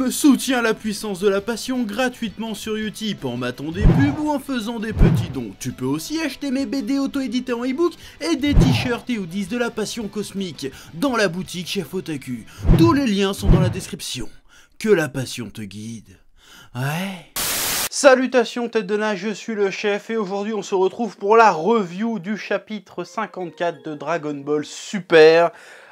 Tom soutient la puissance de la passion gratuitement sur Utip en matant des pubs ou en faisant des petits dons. Tu peux aussi acheter mes BD auto-édités en ebook et des t-shirts et hoodies de la passion cosmique dans la boutique Chef Otaku. Tous les liens sont dans la description. Que la passion te guide. Ouais. Salutations tête de nain, je suis le chef et aujourd'hui on se retrouve pour la review du chapitre 54 de Dragon Ball Super.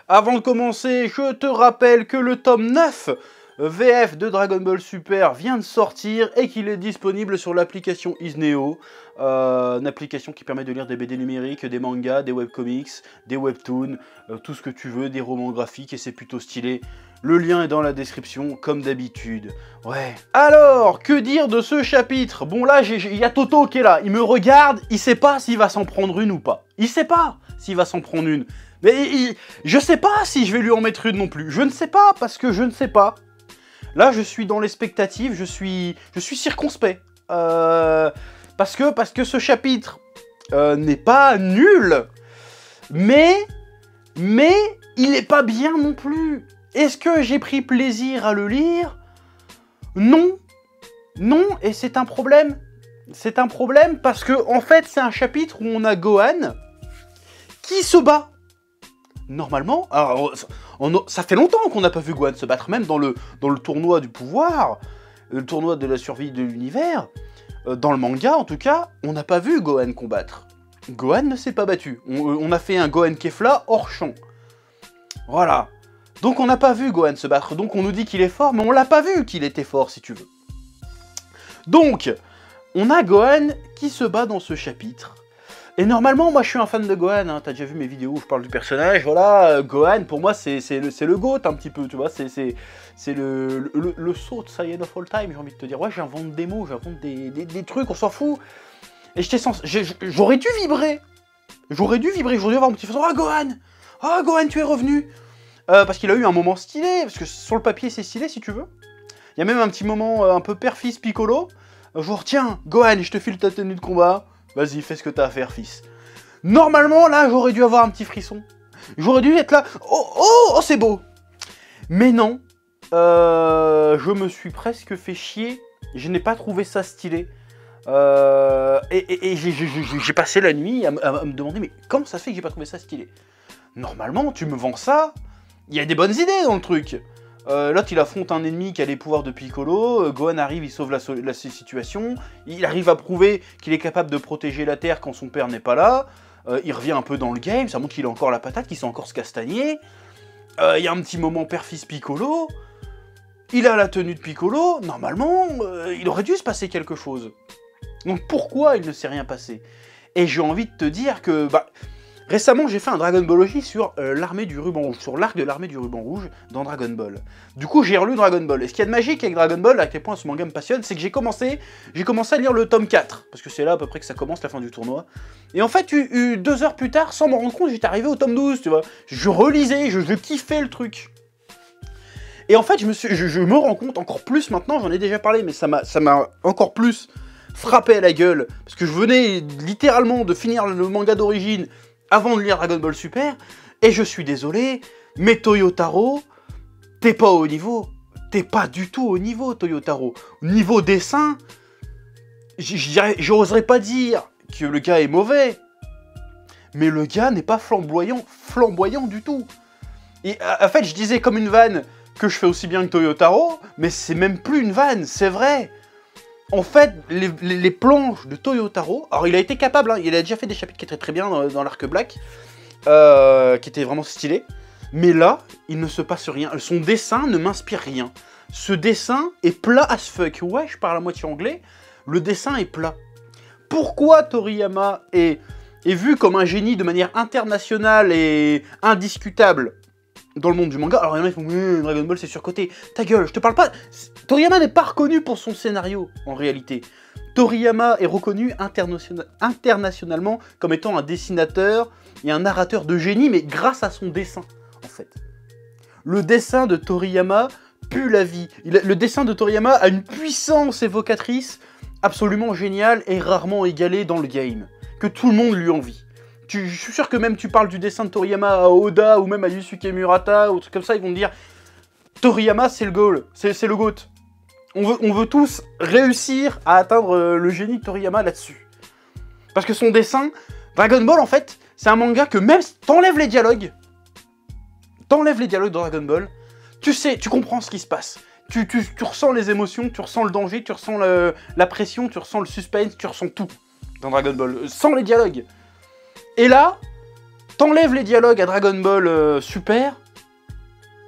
Avant de commencer, je te rappelle que le tome 9 VF de Dragon Ball Super vient de sortir et qu'il est disponible sur l'application Isneo, une application qui permet de lire des BD numériques, des mangas, des webcomics, des webtoons, tout ce que tu veux, des romans graphiques et c'est plutôt stylé. Le lien est dans la description, comme d'habitude. Ouais. Alors, que dire de ce chapitre? Bon là, il y a Toto qui est là, il me regarde, il sait pas s'il va s'en prendre une ou pas. Il sait pas s'il va s'en prendre une. Mais je sais pas si je vais lui en mettre une non plus. Je ne sais pas, parce que je ne sais pas. Là, je suis dans l'expectative, je suis circonspect. Parce que ce chapitre n'est pas nul, mais il n'est pas bien non plus. Est-ce que j'ai pris plaisir à le lire? Non. Non, et c'est un problème. C'est un problème parce que, en fait, c'est un chapitre où on a Gohan qui se bat. Normalement, alors, ça fait longtemps qu'on n'a pas vu Gohan se battre, même dans le tournoi du pouvoir, le tournoi de la survie de l'univers, dans le manga en tout cas, on n'a pas vu Gohan combattre. Gohan ne s'est pas battu. On a fait un Gohan Kefla hors champ. Voilà. Donc on n'a pas vu Gohan se battre, donc on nous dit qu'il est fort, mais on l'a pas vu qu'il était fort si tu veux. Donc, on a Gohan qui se bat dans ce chapitre. Et normalement, moi je suis un fan de Gohan, hein. T'as déjà vu mes vidéos où je parle du personnage, voilà, Gohan pour moi c'est le GOAT un petit peu, tu vois, c'est le saut de Saiyan of all time, j'ai envie de te dire. Ouais, j'invente des mots, j'invente des trucs, on s'en fout. Et j'aurais dû vibrer, j'aurais dû avoir mon petit façon, ah Gohan, tu es revenu. Parce qu'il a eu un moment stylé, parce que sur le papier c'est stylé si tu veux. Il y a même un petit moment un peu père-fils Piccolo, genre tiens, Gohan, je te file ta tenue de combat. Vas-y, fais ce que t'as à faire, fils. Normalement, là, j'aurais dû avoir un petit frisson. J'aurais dû être là. Oh, c'est beau. Mais non. Je me suis presque fait chier. Je n'ai pas trouvé ça stylé. Et j'ai passé la nuit à me demander, mais comment ça se fait que j'ai pas trouvé ça stylé? Normalement, tu me vends ça. Il y a des bonnes idées dans le truc. L'autre il affronte un ennemi qui a les pouvoirs de Piccolo, Gohan arrive, il sauve la situation, il arrive à prouver qu'il est capable de protéger la Terre quand son père n'est pas là, il revient un peu dans le game, ça montre qu'il a encore la patate, qu'il sait encore se castagner, il y a un petit moment père-fils Piccolo, il a la tenue de Piccolo, normalement il aurait dû se passer quelque chose. Donc pourquoi il ne s'est rien passé? Et j'ai envie de te dire que... récemment, j'ai fait un Dragon Ballologie sur l'armée du ruban rouge, sur l'arc de l'armée du ruban rouge dans Dragon Ball. Du coup, j'ai relu Dragon Ball. Et ce qu'il y a de magique avec Dragon Ball, à quel point ce manga me passionne, c'est que j'ai commencé à lire le tome 4, parce que c'est là à peu près que ça commence la fin du tournoi. Et en fait, 2 heures plus tard, sans m'en rendre compte, j'étais arrivé au tome 12, tu vois. Je relisais, je kiffais le truc. Et en fait, je me rends compte encore plus maintenant, j'en ai déjà parlé, mais ça m'a encore plus frappé à la gueule, parce que je venais littéralement de finir le manga d'origine avant de lire Dragon Ball Super, et je suis désolé, mais Toyotaro, t'es pas au niveau. T'es pas du tout au niveau, Toyotaro. Niveau dessin, j'oserais pas dire que le gars est mauvais, mais le gars n'est pas flamboyant du tout. Et en fait, je disais comme une vanne que je fais aussi bien que Toyotaro, mais c'est même plus une vanne, c'est vrai. En fait, les planches de Toyotaro... Alors, il a été capable, hein, il a déjà fait des chapitres qui étaient très bien dans l'arc Black, qui étaient vraiment stylés. Mais là, il ne se passe rien. Son dessin ne m'inspire rien. Ce dessin est plat as fuck. Ouais, je parle à moitié anglais. Le dessin est plat. Pourquoi Toriyama est vu comme un génie de manière internationale et indiscutable dans le monde du manga? Alors il y en a qui font Dragon Ball c'est surcoté. Ta gueule, je te parle pas. Toriyama n'est pas reconnu pour son scénario en réalité. Toriyama est reconnu internationalement comme étant un dessinateur et un narrateur de génie, mais grâce à son dessin en fait. Le dessin de Toriyama pue la vie. Le dessin de Toriyama a une puissance évocatrice absolument géniale et rarement égalée dans le game, que tout le monde lui envie. Je suis sûr que même tu parles du dessin de Toriyama à Oda ou même à Yusuke Murata ou trucs comme ça, ils vont te dire Toriyama, c'est le goal, c'est le GOAT. On veut tous réussir à atteindre le génie de Toriyama là-dessus. Parce que son dessin, Dragon Ball, en fait, c'est un manga que même si t'enlèves les dialogues dans Dragon Ball, tu sais, tu comprends ce qui se passe. Tu ressens les émotions, tu ressens le danger, tu ressens la pression, tu ressens le suspense, tu ressens tout dans Dragon Ball, sans les dialogues. Et là, t'enlèves les dialogues à Dragon Ball Super,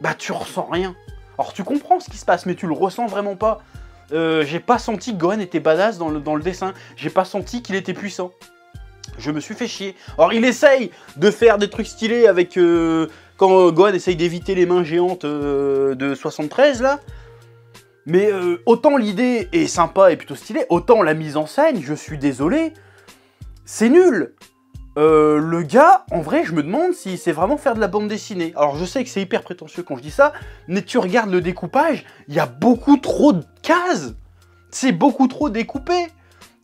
bah tu ressens rien. Alors tu comprends ce qui se passe, mais tu le ressens vraiment pas. J'ai pas senti que Gohan était badass dans le dessin. J'ai pas senti qu'il était puissant. Je me suis fait chier. Alors il essaye de faire des trucs stylés avec... quand Gohan essaye d'éviter les mains géantes de 73 là. Mais autant l'idée est sympa et plutôt stylée, autant la mise en scène, je suis désolé, c'est nul. Le gars, en vrai, je me demande s'il sait vraiment faire de la bande dessinée. Alors, je sais que c'est hyper prétentieux quand je dis ça, mais tu regardes le découpage, il y a beaucoup trop de cases. C'est beaucoup trop découpé.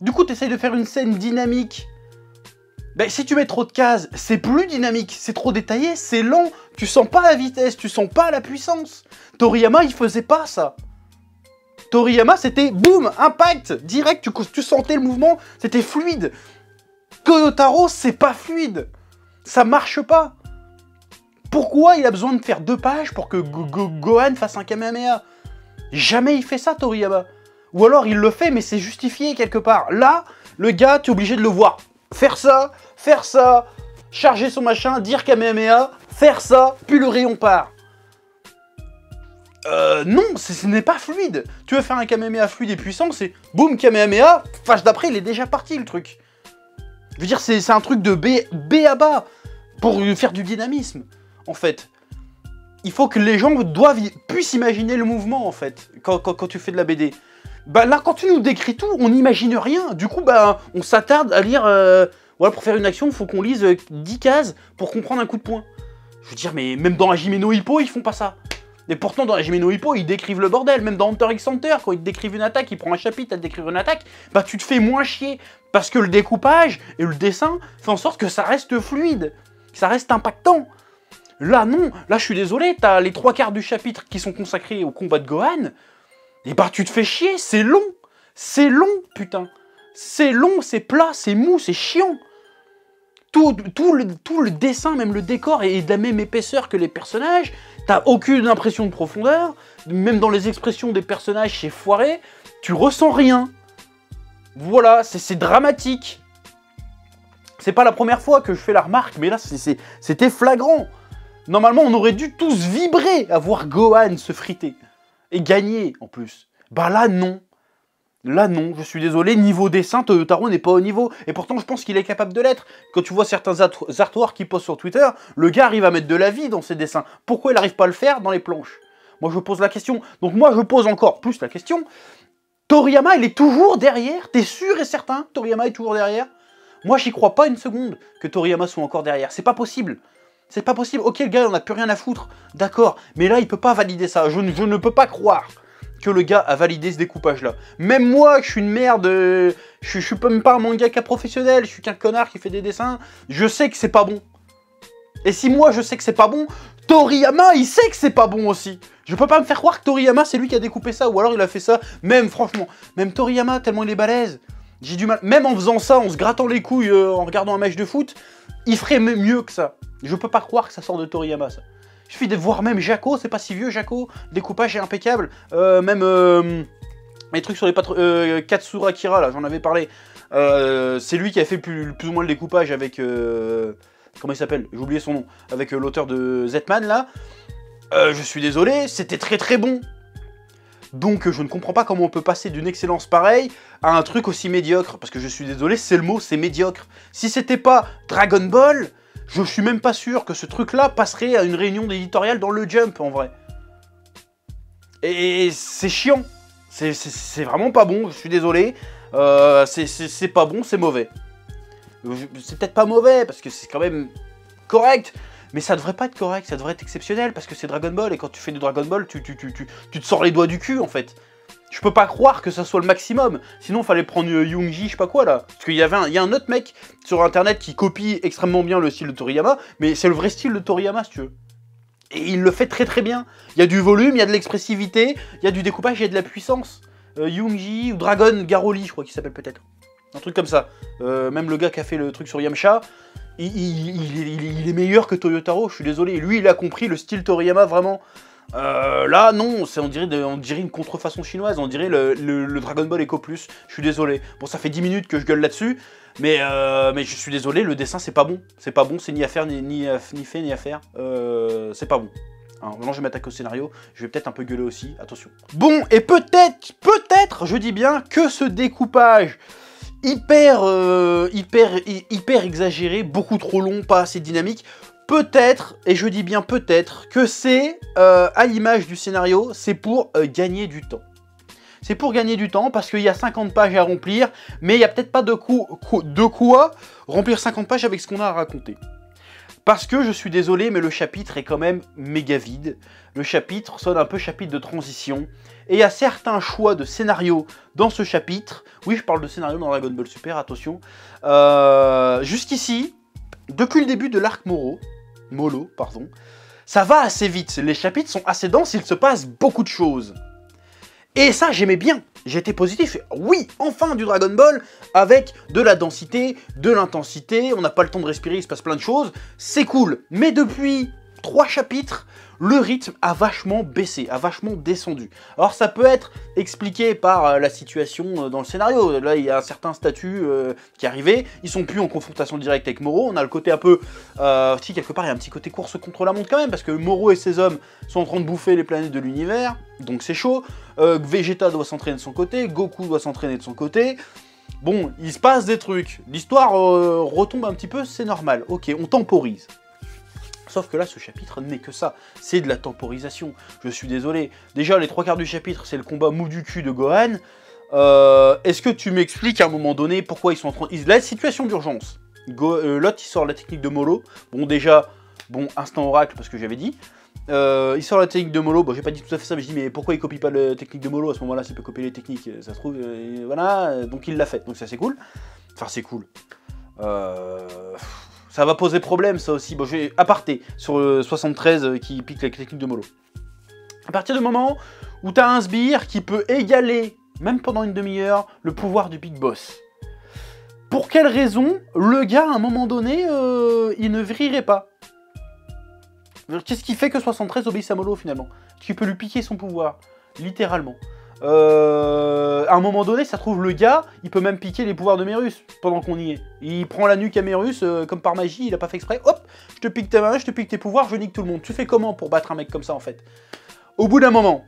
Du coup, tu essayes de faire une scène dynamique. Ben, si tu mets trop de cases, c'est plus dynamique, c'est trop détaillé, c'est lent. Tu sens pas la vitesse, tu sens pas la puissance. Toriyama, il faisait pas ça. Toriyama, c'était boum, impact, direct, tu sentais le mouvement, c'était fluide. Toyotaro, c'est pas fluide. Ça marche pas. Pourquoi il a besoin de faire 2 pages pour que Gohan fasse un Kamehameha? Jamais il fait ça, Toriyama. Ou alors il le fait, mais c'est justifié quelque part. Là, le gars, tu es obligé de le voir faire ça, charger son machin, dire Kamehameha, faire ça, puis le rayon part. Non, ce n'est pas fluide. Tu veux faire un Kamehameha fluide et puissant, c'est boum, Kamehameha, phase d'après, il est déjà parti le truc. Je veux dire, c'est un truc de B à bas pour faire du dynamisme, en fait. Il faut que les gens puissent imaginer le mouvement, en fait, quand tu fais de la BD. Bah là, quand tu nous décris tout, on n'imagine rien. Du coup, bah, on s'attarde à lire... voilà, pour faire une action, il faut qu'on lise 10 cases pour comprendre un coup de poing. Je veux dire, mais même dans Hajime no Ippo, ils font pas ça. Et pourtant, dans Hajime no Ippo, ils décrivent le bordel. Même dans Hunter x Hunter, quand ils te décrivent une attaque, ils prennent un chapitre à te décrire une attaque, bah tu te fais moins chier. Parce que le découpage et le dessin fait en sorte que ça reste fluide, que ça reste impactant. Là, non. Là, je suis désolé, t'as les 3/4 du chapitre qui sont consacrés au combat de Gohan. Et bah, tu te fais chier, c'est long. C'est long, putain. C'est long, c'est plat, c'est mou, c'est chiant. Tout le dessin, même le décor, est de la même épaisseur que les personnages. T'as aucune impression de profondeur. Même dans les expressions des personnages, c'est foiré. Tu ressens rien. Voilà, c'est dramatique. C'est pas la première fois que je fais la remarque, mais là, c'était flagrant. Normalement, on aurait dû tous vibrer à voir Gohan se friter. Et gagner, en plus. Bah là, non. Là, non, je suis désolé, niveau dessin, Toyotaro n'est pas au niveau. Et pourtant, je pense qu'il est capable de l'être. Quand tu vois certains artworks qu'il poste sur Twitter, le gars arrive à mettre de la vie dans ses dessins. Pourquoi il n'arrive pas à le faire dans les planches? Moi, je pose la question. Donc moi, je pose encore plus la question. Toriyama, il est toujours derrière? T'es sûr et certain que Toriyama est toujours derrière? Moi, j'y crois pas une seconde que Toriyama soit encore derrière. C'est pas possible. C'est pas possible. Ok, le gars, on a plus rien à foutre. D'accord. Mais là, il peut pas valider ça. Je ne peux pas croire que le gars a validé ce découpage-là. Même moi, je suis une merde, je suis même pas un mangaka professionnel, je suis qu'un connard qui fait des dessins, je sais que c'est pas bon. Et si moi, je sais que c'est pas bon, Toriyama, il sait que c'est pas bon aussi. Je peux pas me faire croire que Toriyama, c'est lui qui a découpé ça, ou alors il a fait ça, même, franchement, même Toriyama, tellement il est balèze, j'ai du mal, même en faisant ça, en se grattant les couilles, en regardant un match de foot, il ferait mieux que ça. Je peux pas croire que ça sort de Toriyama, ça. Il suffit de voir même Jaco, c'est pas si vieux Jaco, découpage est impeccable, même les trucs sur les Katsura Akira, là, j'en avais parlé, c'est lui qui a fait plus ou moins le découpage avec, comment il s'appelle, j'ai oublié son nom, avec l'auteur de Zetman, là, je suis désolé, c'était très très bon. Donc je ne comprends pas comment on peut passer d'une excellence pareille à un truc aussi médiocre, parce que je suis désolé, c'est le mot, c'est médiocre. Si c'était pas Dragon Ball, je suis même pas sûr que ce truc-là passerait à une réunion d'éditorial dans le Jump, en vrai. Et c'est chiant. C'est vraiment pas bon, je suis désolé. C'est pas bon, c'est mauvais. C'est peut-être pas mauvais, parce que c'est quand même correct. Mais ça devrait pas être correct, ça devrait être exceptionnel, parce que c'est Dragon Ball, et quand tu fais du Dragon Ball, tu te sors les doigts du cul, en fait. Je peux pas croire que ça soit le maximum. Sinon, il fallait prendre Youngji, je sais pas quoi, là. Parce qu'il y a un autre mec sur Internet qui copie extrêmement bien le style de Toriyama, mais c'est le vrai style de Toriyama, si tu veux. Et il le fait très très bien. Il y a du volume, il y a de l'expressivité, il y a du découpage, il y a de la puissance. Youngji ou Dragon Garoli, je crois qu'il s'appelle peut-être. Un truc comme ça. Même le gars qui a fait le truc sur Yamcha, il est meilleur que Toyotaro, je suis désolé. Lui, il a compris le style Toriyama vraiment. Là, non, on dirait une contrefaçon chinoise, on dirait le Dragon Ball Echo Plus. Je suis désolé. Bon, ça fait 10 minutes que je gueule là-dessus, mais je suis désolé, le dessin, c'est pas bon. C'est pas bon, c'est ni à faire, ni fait, ni à faire. C'est pas bon. Alors, maintenant, je vais m'attaquer au scénario. Je vais peut-être un peu gueuler aussi, attention. Bon, et peut-être, je dis bien, que ce découpage hyper exagéré, beaucoup trop long, pas assez dynamique, peut-être, et je dis bien peut-être, que c'est, à l'image du scénario, c'est pour gagner du temps. C'est pour gagner du temps, parce qu'il y a 50 pages à remplir, mais il n'y a peut-être pas de quoi remplir 50 pages avec ce qu'on a à raconter. Parce que, je suis désolé, mais le chapitre est quand même méga vide. Le chapitre sonne un peu chapitre de transition. Et il y a certains choix de scénario dans ce chapitre. Oui, je parle de scénario dans Dragon Ball Super, attention. Jusqu'ici, depuis le début de l'arc Molo, pardon, ça va assez vite. Les chapitres sont assez denses, il se passe beaucoup de choses. Et ça, j'aimais bien. J'étais positif. Oui, enfin du Dragon Ball avec de la densité, de l'intensité. On n'a pas le temps de respirer, il se passe plein de choses. C'est cool. Mais depuis 3 chapitres, le rythme a vachement baissé, a vachement descendu. Alors ça peut être expliqué par la situation dans le scénario. Là, il y a un certain statut qui est arrivé. Ils sont plus en confrontation directe avec Moro. On a le côté un peu... si, quelque part, il y a un petit côté course contre la montre quand même, parce que Moro et ses hommes sont en train de bouffer les planètes de l'univers. Donc c'est chaud. Vegeta doit s'entraîner de son côté. Goku doit s'entraîner de son côté. Bon, il se passe des trucs. L'histoire retombe un petit peu, c'est normal. Ok, on temporise. Sauf que là, ce chapitre n'est que ça. C'est de la temporisation. Je suis désolé. Déjà, les 3 quarts du chapitre, c'est le combat mou du cul de Gohan. Est-ce que tu m'expliques à un moment donné pourquoi ils sont en train... La situation d'urgence. L'autre, il sort la technique de Molo. Bon, déjà, bon, instant oracle, parce que j'avais dit. Il sort la technique de Molo. Bon, j'ai pas dit tout à fait ça, mais je dis, mais pourquoi il copie pas la technique de Molo? À ce moment-là, s'il peut copier les techniques, ça se trouve... voilà, donc il l'a fait. Donc ça, c'est cool. Enfin, c'est cool. Ça va poser problème, ça aussi. Bon, j'ai aparté sur 73 qui pique la technique de Molo. À partir du moment où tu as un sbire qui peut égaler, même pendant une demi-heure, le pouvoir du Big Boss. Pour quelle raison le gars, à un moment donné, il ne vrillerait pas? Qu'est-ce qui fait que 73 obéisse à Molo, finalement? Tu peux lui piquer son pouvoir, littéralement. À un moment donné, ça trouve le gars, il peut même piquer les pouvoirs de Mérus pendant qu'on y est. Il prend la nuque à Mérus, comme par magie, il a pas fait exprès, hop, je te pique ta main, je te pique tes pouvoirs, je nique tout le monde. Tu fais comment pour battre un mec comme ça, en fait? Au bout d'un moment.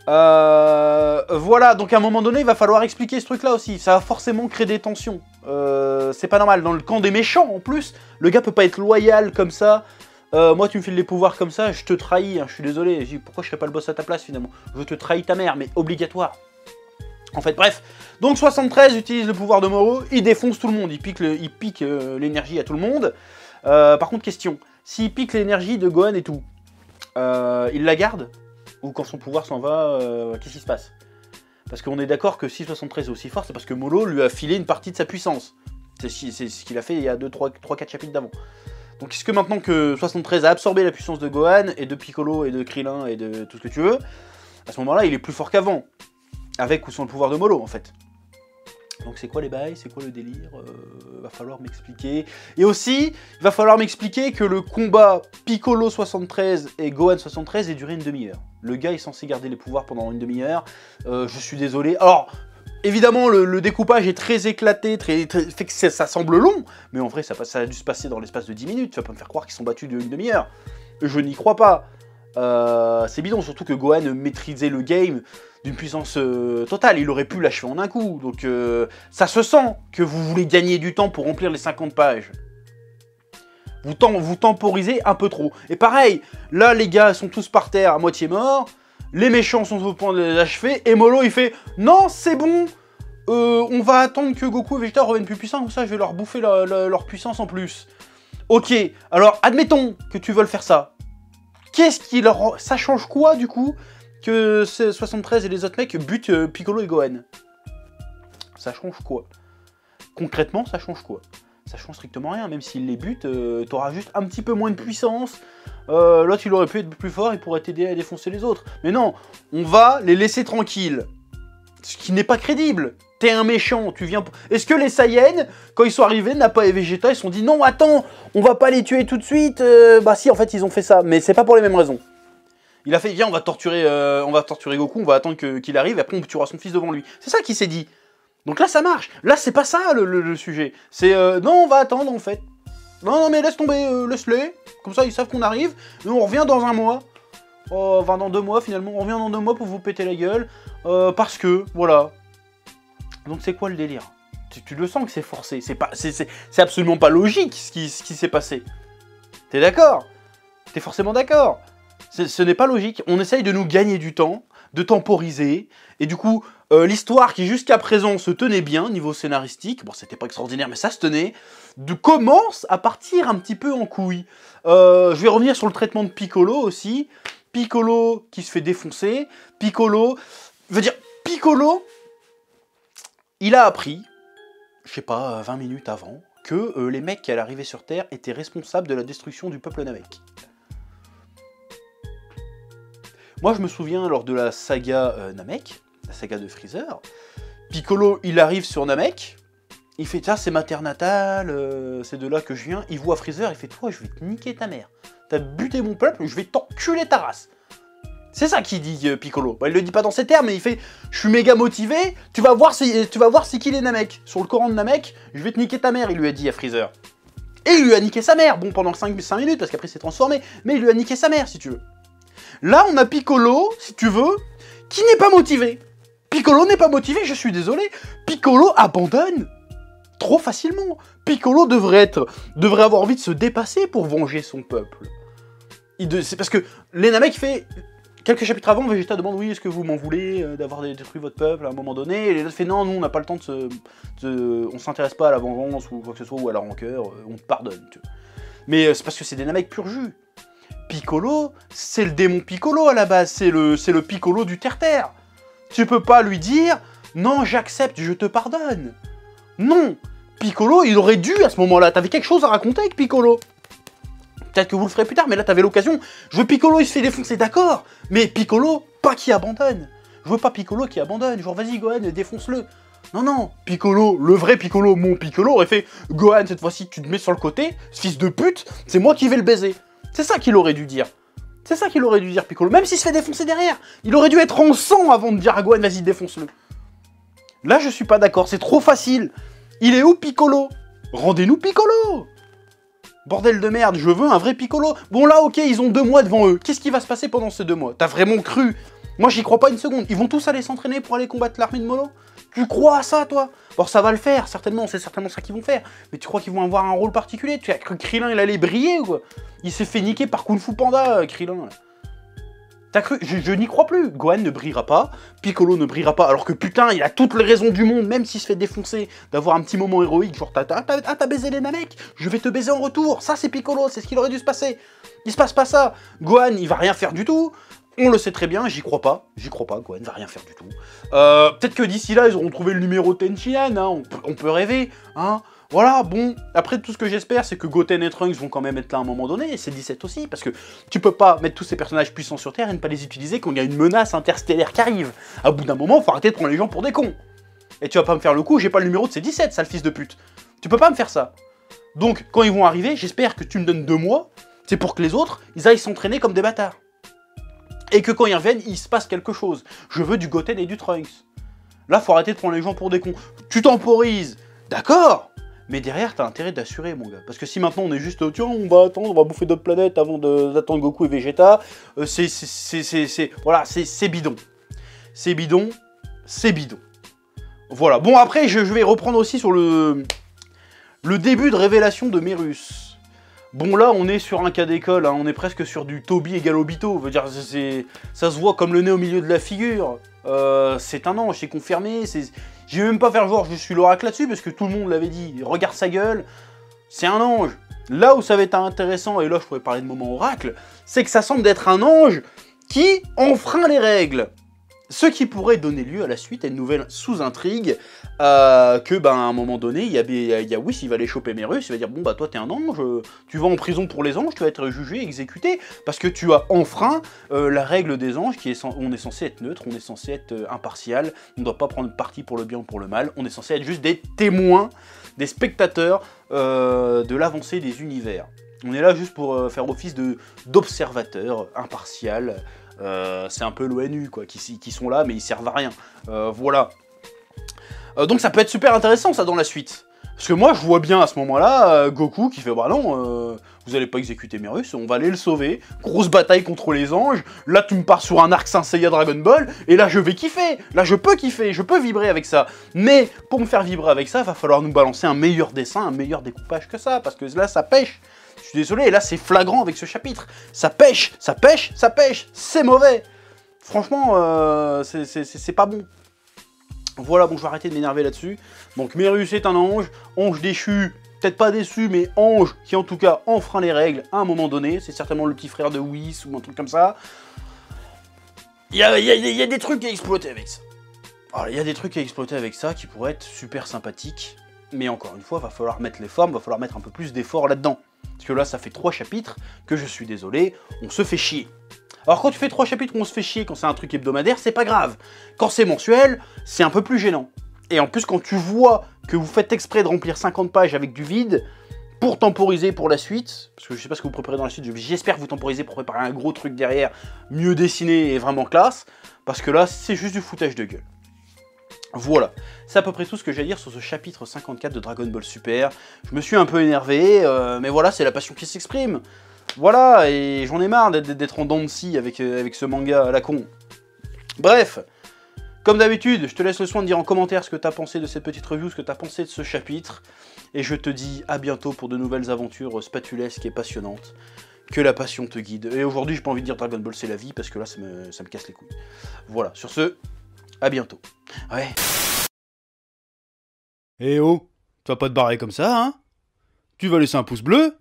Voilà, donc à un moment donné, il va falloir expliquer ce truc-là aussi. Ça va forcément créer des tensions. C'est pas normal. Dans le camp des méchants, en plus, le gars peut pas être loyal comme ça. Moi, tu me files les pouvoirs comme ça, je te trahis, hein, je suis désolé. Je dis, pourquoi je serais pas le boss à ta place, finalement? Je te trahis ta mère, mais obligatoire. En fait, bref. Donc, 73 utilise le pouvoir de Moro, il défonce tout le monde, il pique l'énergie à tout le monde. Par contre, question, s'il pique l'énergie de Gohan et tout, il la garde? Ou quand son pouvoir s'en va, qu'est-ce qui se passe? Parce qu'on est d'accord que si 73 est aussi fort, c'est parce que Molo lui a filé une partie de sa puissance. C'est ce qu'il a fait il y a 3-4 chapitres d'avant. Donc est-ce que maintenant que 73 a absorbé la puissance de Gohan, et de Piccolo, et de Krillin, et de tout ce que tu veux, à ce moment-là, il est plus fort qu'avant. Avec ou sans le pouvoir de Molo, en fait. Donc c'est quoi les bails? C'est quoi le délire? Va falloir m'expliquer. Et aussi, il va falloir m'expliquer que le combat Piccolo 73 et Gohan 73 ait duré une demi-heure. Le gars est censé garder les pouvoirs pendant une demi-heure. Je suis désolé. Alors... évidemment, le découpage est très éclaté, fait que ça semble long, mais en vrai, ça a dû se passer dans l'espace de 10 minutes. Tu vas pas me faire croire qu'ils sont battus d'une demi-heure. Je n'y crois pas. C'est bidon, surtout que Gohan maîtrisait le game d'une puissance totale. Il aurait pu l'achever en un coup. Donc, ça se sent que vous voulez gagner du temps pour remplir les 50 pages. Vous temporisez un peu trop. Et pareil, là, les gars sont tous par terre, à moitié morts. Les méchants sont au point de l'achever, et Molo il fait « Non, c'est bon, on va attendre que Goku et Vegeta reviennent plus puissants, comme ça je vais leur bouffer leur puissance en plus. » Ok, alors admettons que tu veux faire ça. Qu'est-ce qui leur... ça change quoi du coup que 73 et les autres mecs butent Piccolo et Gohan? Ça change quoi? Concrètement, ça change quoi? ça change strictement rien. Même s'il les bute, t'auras juste un petit peu moins de puissance. L'autre, il aurait pu être plus fort, il pourrait t'aider à défoncer les autres. Mais non, on va les laisser tranquilles. Ce qui n'est pas crédible. T'es un méchant, tu viens... Est-ce que les Saiyans, quand ils sont arrivés, Nappa et Vegeta, ils se sont dit non, attends, on va pas les tuer tout de suite. Bah si, en fait, ils ont fait ça, mais c'est pas pour les mêmes raisons. Il a fait, viens, on va torturer Goku, on va attendre qu'il arrive, et après on tuera son fils devant lui. C'est ça qu'il s'est dit. Donc là, ça marche. Là, c'est pas ça le sujet. C'est, non, on va attendre, en fait. Non, mais laisse tomber, laisse-les. Comme ça, ils savent qu'on arrive, et on revient dans un mois. Oh, enfin, dans 2 mois, finalement. On revient dans 2 mois pour vous péter la gueule. Parce que, voilà. Donc c'est quoi le délire? Tu le sens que c'est forcé. C'est absolument pas logique ce qui s'est passé. T'es d'accord? T'es forcément d'accord. Ce n'est pas logique. On essaye de nous gagner du temps, de temporiser. Et du coup, l'histoire qui jusqu'à présent se tenait bien niveau scénaristique, bon c'était pas extraordinaire mais ça se tenait, commence à partir un petit peu en couille. Je vais revenir sur le traitement de Piccolo aussi. Piccolo qui se fait défoncer. Piccolo, il a appris, je sais pas, 20 minutes avant, que les mecs qui allaient arriver sur Terre étaient responsables de la destruction du peuple Namek. Moi, je me souviens, lors de la saga Namek, la saga de Freezer, Piccolo, il arrive sur Namek, il fait « ça, c'est ma terre natale, c'est de là que je viens », il voit Freezer, il fait « toi, je vais te niquer ta mère, t'as buté mon peuple, je vais t'enculer ta race ». C'est ça qu'il dit Piccolo. Bah, il le dit pas dans ces termes, mais il fait « je suis méga motivé, tu vas voir c'est qui les Namek. Sur le Coran de Namek, je vais te niquer ta mère », il lui a dit à Freezer. Et il lui a niqué sa mère, bon, pendant 5 minutes, parce qu'après il s'est transformé, mais il lui a niqué sa mère, si tu veux. Là, on a Piccolo, si tu veux, qui n'est pas motivé. Piccolo n'est pas motivé, je suis désolé. Piccolo abandonne trop facilement. Piccolo devrait avoir envie de se dépasser pour venger son peuple. C'est parce que les Namek fait... Quelques chapitres avant, Vegeta demande « oui, est-ce que vous m'en voulez d'avoir détruit votre peuple à un moment donné ?» Et les autres fait « non, nous, on n'a pas le temps on s'intéresse pas à la vengeance ou quoi que ce soit, ou à la rancœur, on te pardonne. » Mais c'est parce que c'est des Namek pur jus. Piccolo, c'est le démon Piccolo à la base, c'est le Piccolo du terre-terre. Tu peux pas lui dire « non, j'accepte, je te pardonne ». Non, Piccolo, il aurait dû à ce moment-là, t'avais quelque chose à raconter avec Piccolo. Peut-être que vous le ferez plus tard, mais là t'avais l'occasion. Je veux Piccolo, il se fait défoncer, d'accord. Mais Piccolo, pas qui abandonne. Je veux pas Piccolo qui abandonne. Genre, vas-y, Gohan, défonce-le. Non, Piccolo, le vrai Piccolo, mon Piccolo, aurait fait Gohan, cette fois-ci, tu te mets sur le côté, ce fils de pute, c'est moi qui vais le baiser. C'est ça qu'il aurait dû dire. C'est ça qu'il aurait dû dire, Piccolo. Même s'il se fait défoncer derrière. Il aurait dû être en sang avant de dire à Gohan, vas-y, défonce-le. Là, je suis pas d'accord, c'est trop facile. Il est où, Piccolo? Rendez-nous Piccolo. Bordel de merde, je veux un vrai Piccolo. Bon là, ok, ils ont 2 mois devant eux. Qu'est-ce qui va se passer pendant ces 2 mois? T'as vraiment cru? Moi, j'y crois pas une seconde. Ils vont tous aller s'entraîner pour aller combattre l'armée de Molo? Tu crois à ça, toi? Bon, ça va le faire, certainement. C'est certainement ça qu'ils vont faire. Mais tu crois qu'ils vont avoir un rôle particulier? Tu as cru que Krillin, il allait briller ou quoi? Il s'est fait niquer par Kung Fu Panda, Krillin. T'as cru? Je n'y crois plus. Gohan ne brillera pas, Piccolo ne brillera pas, alors que putain, il a toutes les raisons du monde, même s'il se fait défoncer, d'avoir un petit moment héroïque, genre t'as baisé les Namek, je vais te baiser en retour. Ça, c'est Piccolo, c'est ce qu'il aurait dû se passer. Il se passe pas ça. Gohan, il va rien faire du tout. On le sait très bien, j'y crois pas, Gohan va rien faire du tout. Peut-être que d'ici là, ils auront trouvé le numéro Tenshinhan, hein, on peut rêver, hein. Voilà, bon, après tout ce que j'espère, c'est que Goten et Trunks vont quand même être là à un moment donné, et c'est 17 aussi, parce que tu peux pas mettre tous ces personnages puissants sur Terre et ne pas les utiliser quand il y a une menace interstellaire qui arrive. À bout d'un moment, faut arrêter de prendre les gens pour des cons. Et tu vas pas me faire le coup, j'ai pas le numéro de ces 17, sale fils de pute. Tu peux pas me faire ça. Donc, quand ils vont arriver, j'espère que tu me donnes 2 mois, c'est pour que les autres, ils aillent s'entraîner comme des bâtards. Et que quand ils reviennent, il se passe quelque chose. Je veux du Goten et du Trunks. Là, faut arrêter de prendre les gens pour des cons. Tu temporises, d'accord, mais derrière, t'as intérêt d'assurer, mon gars. Parce que si maintenant on est juste, tiens, on va attendre, on va bouffer d'autres planètes avant d'attendre Goku et Vegeta, voilà, c'est bidon. C'est bidon, c'est bidon. Voilà. Bon, après, je vais reprendre aussi sur le début de révélation de Merus. Bon, là, on est sur un cas d'école, hein, on est presque sur du Toby égale Obito. Je veux dire, ça se voit comme le nez au milieu de la figure. C'est un ange, c'est confirmé. Je vais même pas faire genre je suis l'oracle là-dessus, parce que tout le monde l'avait dit. Regarde sa gueule, c'est un ange. Là où ça va être intéressant, et là je pourrais parler de moment oracle, c'est que ça semble être un ange qui enfreint les règles. Ce qui pourrait donner lieu à la suite à une nouvelle sous-intrigue, que, à un moment donné, il y a Whis, il va aller choper Merus, il va dire, bon, toi, t'es un ange, tu vas en prison pour les anges, tu vas être jugé, exécuté, parce que tu as enfreint la règle des anges, on est censé être neutre, on est censé être impartial, on ne doit pas prendre parti pour le bien ou pour le mal, on est censé être juste des témoins, des spectateurs de l'avancée des univers. On est là juste pour faire office d'observateur impartial. C'est un peu l'ONU, quoi, qui sont là, mais ils servent à rien. Voilà. Donc ça peut être super intéressant, ça, dans la suite. Parce que moi, je vois bien, à ce moment-là, Goku qui fait, bah non, vous allez pas exécuter Merus, on va aller le sauver. Grosse bataille contre les anges. Là, tu me pars sur un arc Saint Seiya Dragon Ball, et là, je vais kiffer. Là, je peux kiffer, je peux vibrer avec ça. Mais, pour me faire vibrer avec ça, va falloir nous balancer un meilleur dessin, un meilleur découpage que ça, parce que là, ça pêche. Je suis désolé, et là c'est flagrant avec ce chapitre. Ça pêche, ça pêche, ça pêche, c'est mauvais. Franchement, c'est pas bon. Voilà, bon, je vais arrêter de m'énerver là-dessus. Donc Merus est un ange déchu, peut-être pas déçu, mais ange qui en tout cas enfreint les règles à un moment donné. C'est certainement le petit frère de Whis ou un truc comme ça. Il y a des trucs à exploiter avec ça. Alors, il y a des trucs à exploiter avec ça qui pourraient être super sympathiques. Mais encore une fois, va falloir mettre les formes, va falloir mettre un peu plus d'efforts là-dedans. Parce que là, ça fait 3 chapitres que, je suis désolé, on se fait chier. Alors quand tu fais 3 chapitres où on se fait chier, quand c'est un truc hebdomadaire, c'est pas grave. Quand c'est mensuel, c'est un peu plus gênant. Et en plus, quand tu vois que vous faites exprès de remplir 50 pages avec du vide, pour temporiser pour la suite, parce que je sais pas ce que vous préparez dans la suite, j'espère que vous temporisez pour préparer un gros truc derrière, mieux dessiné et vraiment classe, parce que là, c'est juste du foutage de gueule. Voilà, c'est à peu près tout ce que j'ai à dire sur ce chapitre 54 de Dragon Ball Super. Je me suis un peu énervé, mais voilà, c'est la passion qui s'exprime. Voilà, et j'en ai marre d'être en dents de scie avec ce manga à la con. Bref, comme d'habitude, je te laisse le soin de dire en commentaire ce que t'as pensé de cette petite review, ce que t'as pensé de ce chapitre. Et je te dis à bientôt pour de nouvelles aventures spatulesques et passionnantes. Que la passion te guide. Et aujourd'hui, j'ai pas envie de dire Dragon Ball c'est la vie, parce que là, ça me casse les couilles. Voilà, sur ce... à bientôt. Ouais. Eh oh, tu vas pas te barrer comme ça, hein? Tu vas laisser un pouce bleu?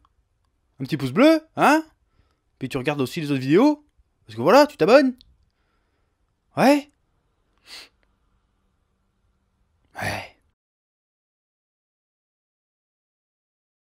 Un petit pouce bleu, hein? Puis tu regardes aussi les autres vidéos? Parce que voilà, tu t'abonnes? Ouais?